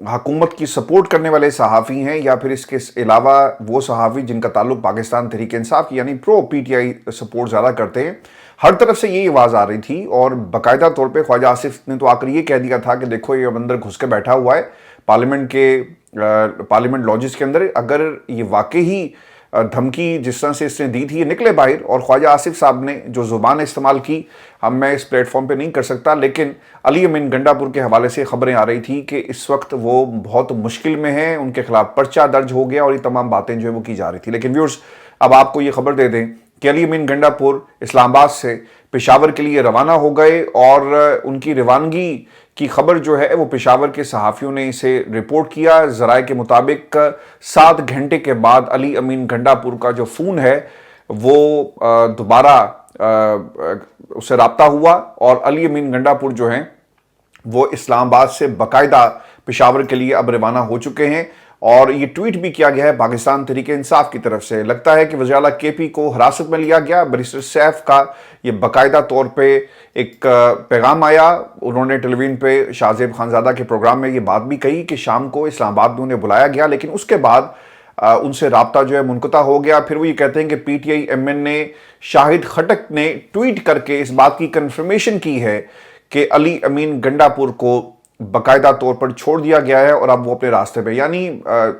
حکومت کی سپورٹ کرنے والے صحافی ہیں یا پھر اس کے علاوہ وہ صحافی جن کا تعلق پاکستان تحریک انصاف کی یعنی پرو پی ٹی آئی سپورٹ زیادہ کرتے ہیں، ہر طرف سے یہ آواز آ رہی تھی اور باقاعدہ طور پہ خواجہ آصف نے تو آ کر یہ کہہ دیا تھا کہ دیکھو یہ اندر گھس کے بیٹھا ہوا ہے پارلیمنٹ لاجز کے اندر، اگر یہ واقعی دھمکی جس طرح سے اس نے دی تھی یہ نکلے باہر، اور خواجہ آصف صاحب نے جو زبان استعمال کی میں اس پلیٹ فارم پہ نہیں کر سکتا، لیکن علی امین گنڈا پور کے حوالے سے خبریں آ رہی تھی کہ اس وقت وہ بہت مشکل میں ہیں، ان کے خلاف پرچہ درج ہو گیا اور یہ تمام باتیں جو ہے وہ کی جا رہی تھی۔ لیکن ویورز اب آپ کو یہ خبر دے دیں کہ علی امین گنڈا پور اسلام آباد سے پشاور کے لیے روانہ ہو گئے، اور ان کی روانگی کی خبر جو ہے وہ پشاور کے صحافیوں نے اسے رپورٹ کیا۔ ذرائع کے مطابق 7 گھنٹے کے بعد علی امین گنڈا پور کا جو فون ہے وہ دوبارہ اسے رابطہ ہوا، اور علی امین گنڈا پور جو ہیں وہ اسلام آباد سے باقاعدہ پشاور کے لیے اب روانہ ہو چکے ہیں، اور یہ ٹویٹ بھی کیا گیا ہے پاکستان تحریک انصاف کی طرف سے۔ لگتا ہے کہ وزیر اعلیٰ کے پی کو حراست میں لیا گیا، بیرسٹر سیف کا یہ باقاعدہ طور پہ ایک پیغام آیا، انہوں نے ٹیلی ویژن پہ شاہ زیب خانزادہ کے پروگرام میں یہ بات بھی کہی کہ شام کو اسلام آباد میں انہیں بلایا گیا، لیکن اس کے بعد ان سے رابطہ جو ہے منقطع ہو گیا۔ پھر وہ یہ کہتے ہیں کہ P T I M N A Shahid Khattak نے ٹویٹ کر کے اس بات کی کنفرمیشن کی ہے کہ علی امین گنڈا پور کو باقاعدہ طور پر چھوڑ دیا گیا ہے اور اب وہ اپنے راستے پہ، یعنی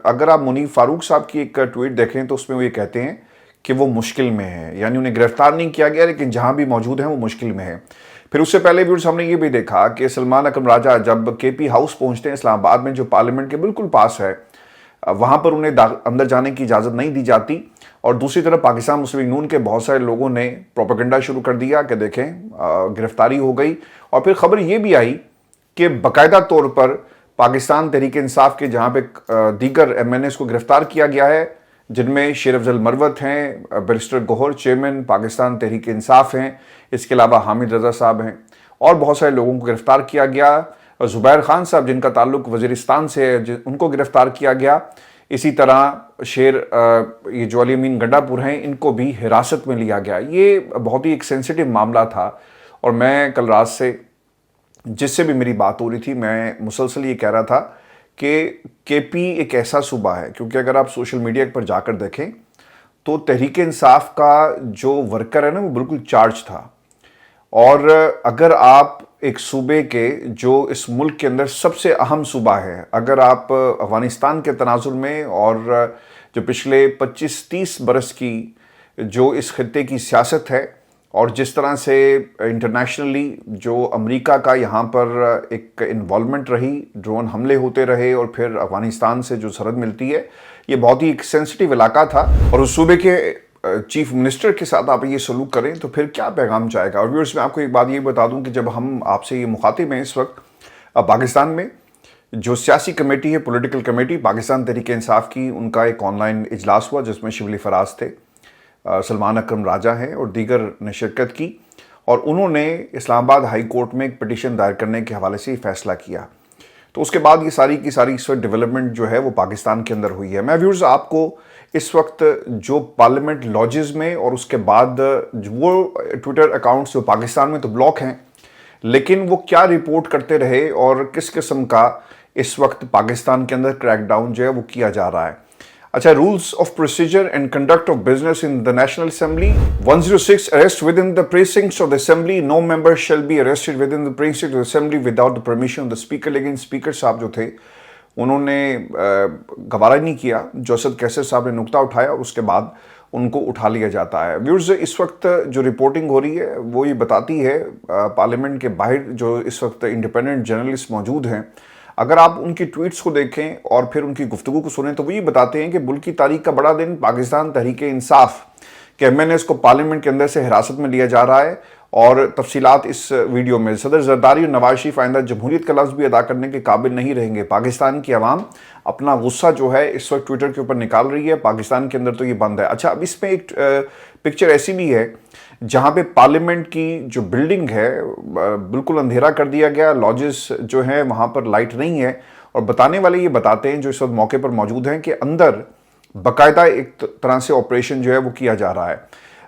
اگر آپ منیف فاروق صاحب کی ایک ٹویٹ دیکھیں تو اس میں وہ یہ کہتے ہیں کہ وہ مشکل میں ہیں، یعنی انہیں گرفتار نہیں کیا گیا لیکن جہاں بھی موجود ہیں وہ مشکل میں ہیں۔ پھر اس سے پہلے بھی ہم نے یہ بھی دیکھا کہ سلمان اکرم راجہ جب کے پی ہاؤس پہنچتے ہیں اسلام آباد میں جو پارلیمنٹ کے بالکل پاس ہے، وہاں پر انہیں اندر جانے کی اجازت نہیں دی جاتی، اور دوسری طرف پاکستان مسلم نون کے بہت سارے لوگوں نے پروپیگنڈا شروع کر دیا کہ دیکھیں گرفتاری ہو گئی، اور پھر خبر یہ بھی آئی کہ باقاعدہ طور پر پاکستان تحریک انصاف کے جہاں پہ دیگر ایم این ایز کو گرفتار کیا گیا ہے، جن میں شیر افضل مروت ہیں، بیرسٹر گوہر چیئرمین پاکستان تحریک انصاف ہیں، اس کے علاوہ حامد رضا صاحب ہیں، اور بہت سارے لوگوں کو گرفتار کیا گیا۔ زبیر خان صاحب جن کا تعلق وزیرستان سے ہے ان کو گرفتار کیا گیا، اسی طرح یہ جو علی امین گنڈا پور ہیں ان کو بھی حراست میں لیا گیا۔ یہ بہت ہی ایک سینسیٹیو معاملہ تھا، اور میں کل رات سے جس سے بھی میری بات ہو رہی تھی میں مسلسل یہ کہہ رہا تھا کہ کے پی ایک ایسا صوبہ ہے، کیونکہ اگر آپ سوشل میڈیا پر جا کر دیکھیں تو تحریک انصاف کا جو ورکر ہے نا وہ بالکل چارج تھا، اور اگر آپ ایک صوبے کے جو اس ملک کے اندر سب سے اہم صوبہ ہے، اگر آپ افغانستان کے تناظر میں اور جو پچھلے 25-30 برس کی جو اس خطے کی سیاست ہے اور جس طرح سے انٹرنیشنلی جو امریکہ کا یہاں پر ایک انوالومنٹ رہی، ڈرون حملے ہوتے رہے، اور پھر افغانستان سے جو سرحد ملتی ہے، یہ بہت ہی ایک سینسٹیو علاقہ تھا، اور اس صوبے کے چیف منسٹر کے ساتھ آپ یہ سلوک کریں تو پھر کیا پیغام جائے گا۔ اور ویورز میں آپ کو ایک بات یہ بتا دوں کہ جب ہم آپ سے یہ مخاطب ہیں اس وقت پاکستان میں جو سیاسی کمیٹی ہے، پولیٹیکل کمیٹی پاکستان تحریک انصاف کی، ان کا ایک آن لائن اجلاس ہوا جس میں شبلی فراز تھے، سلمان اکرم راجہ ہیں اور دیگر نے شرکت کی، اور انہوں نے اسلام آباد ہائی کورٹ میں ایک پٹیشن دائر کرنے کے حوالے سے فیصلہ کیا۔ تو اس کے بعد یہ ساری کی ساری اس وقت ڈیولپمنٹ جو ہے وہ پاکستان کے اندر ہوئی ہے۔ میں ویورز آپ کو اس وقت جو پارلیمنٹ لاجز میں اور اس کے بعد وہ ٹویٹر اکاؤنٹس جو پاکستان میں تو بلاک ہیں، لیکن وہ کیا رپورٹ کرتے رہے اور کس قسم کا اس وقت پاکستان کے اندر کریک ڈاؤن جو ہے وہ کیا جا رہا ہے۔ اچھا، rules of procedure and conduct of business in the National Assembly 106 arrest within the precincts of the assembly, no member shall be arrested within the precincts of the assembly without the permission of the speaker۔ لیکن speaker صاحب جو تھے انہوں نے گوارا نہیں کیا، جوسد کیسر صاحب نے نقطہ اٹھایا اور اس کے بعد ان کو اٹھا لیا جاتا ہے۔ ویورز اس وقت جو رپورٹنگ ہو رہی ہے وہ یہ بتاتی ہے پارلیمنٹ کے باہر جو اس وقت انڈیپینڈنٹ جرنلسٹ موجود ہیں، اگر آپ ان کی ٹویٹس کو دیکھیں اور پھر ان کی گفتگو کو سنیں تو وہ یہ بتاتے ہیں کہ ملک کی تاریخ کا بڑا دن پاکستان تحریک انصاف کے ایم این ایز کو پارلیمنٹ کے اندر سے حراست میں لیا جا رہا ہے، اور تفصیلات اس ویڈیو میں۔ صدر زرداری اور نواز شریف آئندہ جمہوریت کا لفظ بھی ادا کرنے کے قابل نہیں رہیں گے۔ پاکستان کی عوام اپنا غصہ جو ہے اس وقت ٹویٹر کے اوپر نکال رہی ہے، پاکستان کے اندر تو یہ بند ہے۔ اچھا، اب اس میں ایک پکچر ایسی بھی ہے جہاں پہ پارلیمنٹ کی جو بلڈنگ ہے بالکل اندھیرا کر دیا گیا، لاجز جو ہیں وہاں پر لائٹ نہیں ہے، اور بتانے والے یہ بتاتے ہیں جو اس وقت موقع پر موجود ہیں کہ اندر باقاعدہ ایک طرح سے آپریشن جو ہے وہ کیا جا رہا ہے۔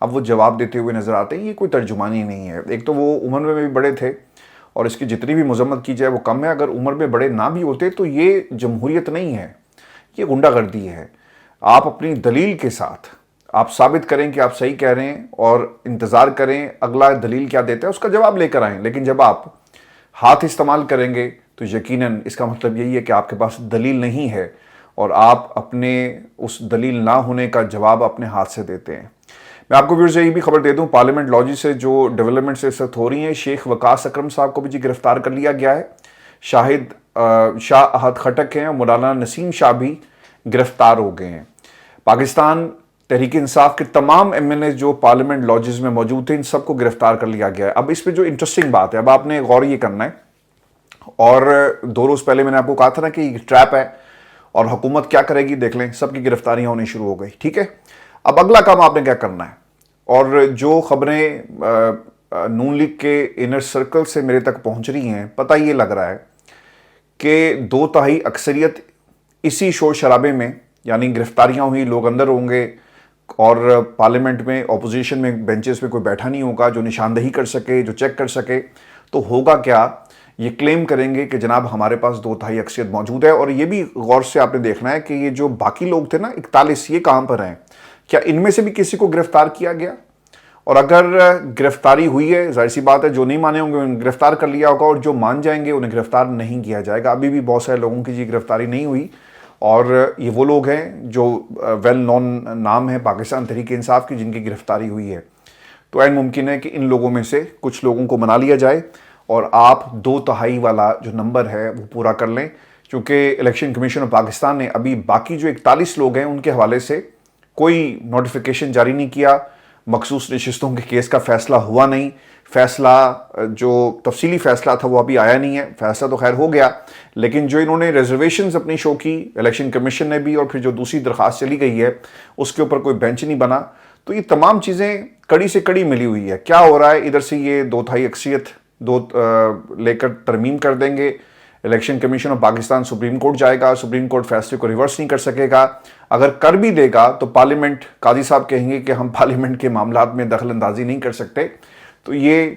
اب وہ جواب دیتے ہوئے نظر آتے ہیں. یہ کوئی ترجمانی نہیں ہے. ایک تو وہ عمر میں بھی بڑے تھے اور اس کی جتنی بھی مذمت کی جائے وہ کم ہے. اگر عمر میں بڑے نہ بھی ہوتے تو یہ جمہوریت نہیں ہے, یہ غنڈہ گردی ہے. آپ اپنی دلیل کے ساتھ آپ ثابت کریں کہ آپ صحیح کہہ رہے ہیں اور انتظار کریں اگلا دلیل کیا دیتا ہے اس کا جواب لے کر آئیں. لیکن جب آپ ہاتھ استعمال کریں گے تو یقیناً اس کا مطلب یہی ہے کہ آپ کے پاس دلیل نہیں ہے اور آپ اپنے اس دلیل نہ ہونے کا جواب اپنے ہاتھ سے دیتے ہیں. میں آپ کو ویورز یہ بھی خبر دے دوں, پارلیمنٹ لاجی سے جو ڈیولپمنٹ اس وقت ہو رہی ہیں, شیخ وقاص اکرم صاحب کو بھی گرفتار کر لیا گیا ہے. شاہ احد خٹک ہیں اور مولانا نسیم شاہ بھی گرفتار ہو گئے ہیں. پاکستان تحریک انصاف کے تمام ایم این اے جو پارلیمنٹ لاجز میں موجود تھے ان سب کو گرفتار کر لیا گیا ہے. اب اس پہ جو انٹرسٹنگ بات ہے, اب آپ نے غور یہ کرنا ہے, اور 2 روز پہلے میں نے آپ کو کہا تھا نا کہ یہ ٹریپ ہے اور حکومت کیا کرے گی دیکھ لیں, سب کی گرفتاریاں ہونی شروع ہو گئی. ٹھیک ہے, اب اگلا کام آپ نے کیا کرنا ہے, اور جو خبریں نون لیگ کے انر سرکل سے میرے تک پہنچ رہی ہیں, پتہ یہ لگ رہا ہے کہ 2/3 اکثریت اسی شور شرابے میں, یعنی گرفتاریاں ہوئی, لوگ اندر ہوں گے اور پارلیمنٹ میں اپوزیشن میں بینچز پہ کوئی بیٹھا نہیں ہوگا جو نشاندہی کر سکے, جو چیک کر سکے. تو ہوگا کیا, یہ کلیم کریں گے کہ جناب ہمارے پاس 2/3 اکثریت موجود ہے. اور یہ بھی غور سے آپ نے دیکھنا ہے کہ یہ جو باقی لوگ تھے نا 41, یہ کہاں پر ہیں, کیا ان میں سے بھی کسی کو گرفتار کیا گیا؟ اور اگر گرفتاری ہوئی ہے, ظاہر سی بات ہے جو نہیں مانے ہوں گے انہیں گرفتار کر لیا ہوگا, اور جو مان جائیں گے انہیں گرفتار نہیں کیا جائے گا. ابھی بھی بہت سارے لوگوں کی گرفتاری نہیں ہوئی, اور یہ وہ لوگ ہیں جو ویل نون نام ہے پاکستان تحریک انصاف کی جن کی گرفتاری ہوئی ہے. تو عین ممکن ہے کہ ان لوگوں میں سے کچھ لوگوں کو منا لیا جائے اور آپ 2/3 والا جو نمبر ہے وہ پورا کر لیں, کیونکہ الیکشن کمیشن آف پاکستان نے ابھی باقی جو 41 لوگ ہیں ان کے حوالے سے کوئی نوٹیفیکیشن جاری نہیں کیا. مخصوص نشستوں کے کیس کا فیصلہ ہوا نہیں, فیصلہ جو تفصیلی فیصلہ تھا وہ ابھی آیا نہیں ہے. فیصلہ تو خیر ہو گیا, لیکن جو انہوں نے ریزرویشنز اپنی شو کی الیکشن کمیشن نے بھی, اور پھر جو دوسری درخواست چلی گئی ہے اس کے اوپر کوئی بینچ نہیں بنا. تو یہ تمام چیزیں کڑی سے کڑی ملی ہوئی ہے. کیا ہو رہا ہے, ادھر سے یہ 2/3 اکثریت لے کر ترمیم کر دیں گے, election commission of Pakistan supreme court جائے گا, سپریم کورٹ فیصلے کو ریورس نہیں کر سکے گا. اگر کر بھی دے گا تو پارلیمنٹ, قاضی صاحب کہیں گے کہ ہم پارلیمنٹ کے معاملات میں دخل اندازی نہیں کر سکتے. تو یہ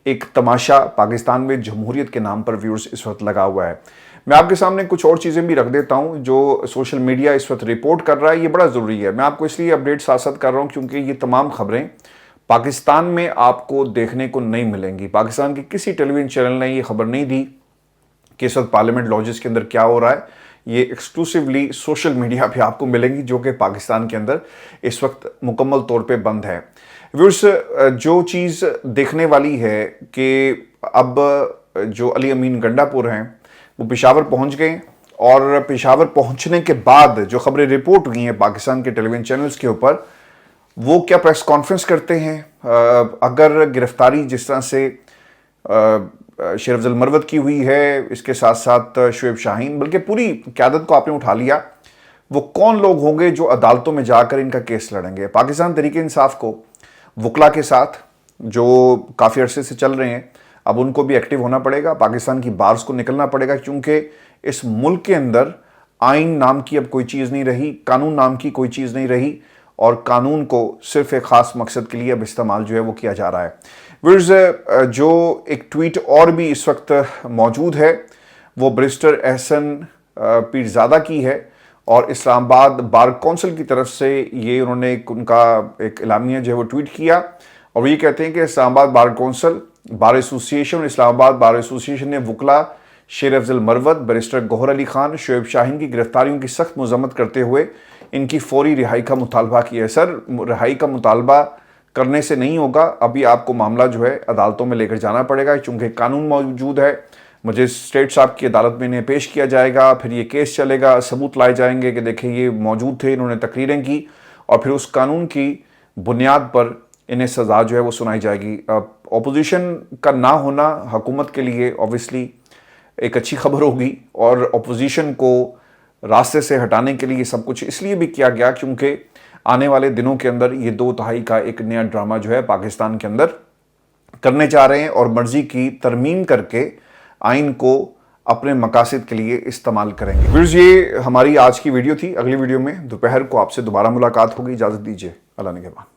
ایک تماشا پاکستان میں جمہوریت کے نام پر ویورز اس وقت لگا ہوا ہے. میں آپ کے سامنے کچھ اور چیزیں بھی رکھ دیتا ہوں جو سوشل میڈیا اس وقت رپورٹ کر رہا ہے. یہ بڑا ضروری ہے, میں آپ کو اس لیے اپڈیٹ ساتھ ساتھ کر رہا ہوں کیونکہ یہ تمام خبریں پاکستان میں آپ کو دیکھنے کو نہیں ملیں گی. پاکستان کے کسی ٹیلی ویژن چینل نے یہ خبر نہیں دی کہ اس وقت پارلیمنٹ لاجز کے اندر کیا ہو رہا ہے. یہ ایکسکلوسیولی سوشل میڈیا پہ آپ کو ملیں گی جو کہ پاکستان کے اندر اس وقت مکمل طور پہ بند ہے. ویورز, جو چیز دیکھنے والی ہے کہ اب جو علی امین گنڈا پور ہیں وہ پشاور پہنچ گئے, اور پشاور پہنچنے کے بعد جو خبریں رپورٹ ہوئی ہیں پاکستان کے ٹیلی ویژن چینلز کے اوپر, وہ کیا پریس کانفرنس کرتے ہیں. اگر گرفتاری جس طرح سے شیر افضل مروت کی ہوئی ہے, اس کے ساتھ ساتھ شعیب شاہین, بلکہ پوری قیادت کو آپ نے اٹھا لیا, وہ کون لوگ ہوں گے جو عدالتوں میں جا کر ان کا کیس لڑیں گے. پاکستان تحریک انصاف کو وکلا کے ساتھ جو کافی عرصے سے چل رہے ہیں, اب ان کو بھی ایکٹیو ہونا پڑے گا, پاکستان کی بارز کو نکلنا پڑے گا, کیونکہ اس ملک کے اندر آئین نام کی اب کوئی چیز نہیں رہی, قانون نام کی کوئی چیز نہیں رہی, اور قانون کو صرف ایک خاص مقصد کے لیے اب استعمال جو ہے وہ کیا جا رہا ہے. ویورز, جو ایک ٹویٹ اور بھی اس وقت موجود ہے وہ بیرسٹر احسن پیرزادہ کی ہے, اور اسلام آباد بار کونسل کی طرف سے یہ انہوں نے ان کا ایک اعلامیہ جو ہے وہ ٹویٹ کیا, اور وہ یہ کہتے ہیں کہ اسلام آباد بار کونسل, بار ایسوسی ایشن اور اسلام آباد بار ایسوسی ایشن نے وکلا شیر افضل مروت, بیرسٹر گوہر علی خان, شعیب شاہین کی گرفتاریوں کی سخت مذمت کرتے ہوئے ان کی فوری رہائی کا مطالبہ کیا ہے. سر, رہائی کا مطالبہ کرنے سے نہیں ہوگا, ابھی آپ کو معاملہ جو ہے عدالتوں میں لے کر جانا پڑے گا, چونکہ قانون موجود ہے. مجسٹریٹ صاحب کی عدالت میں انہیں پیش کیا جائے گا, پھر یہ کیس چلے گا, ثبوت لائے جائیں گے کہ دیکھیں یہ موجود تھے, انہوں نے تقریریں کی, اور پھر اس قانون کی بنیاد پر انہیں سزا جو ہے وہ سنائی جائے گی. اپوزیشن کا نہ ہونا حکومت کے لیے اوبویسلی ایک اچھی خبر ہوگی, اور اپوزیشن کو راستے سے ہٹانے کے لیے سب کچھ اس لیے بھی کیا گیا کیونکہ آنے والے دنوں کے اندر یہ 2/3 کا ایک نیا ڈرامہ جو ہے پاکستان کے اندر کرنے جا رہے ہیں, اور مرضی کی ترمیم کر کے آئین کو اپنے مقاصد کے لیے استعمال کریں گے. ویورز, یہ ہماری آج کی ویڈیو تھی. اگلی ویڈیو میں دوپہر کو آپ سے دوبارہ ملاقات ہوگی. اجازت دیجیے, اللہ نگہبان.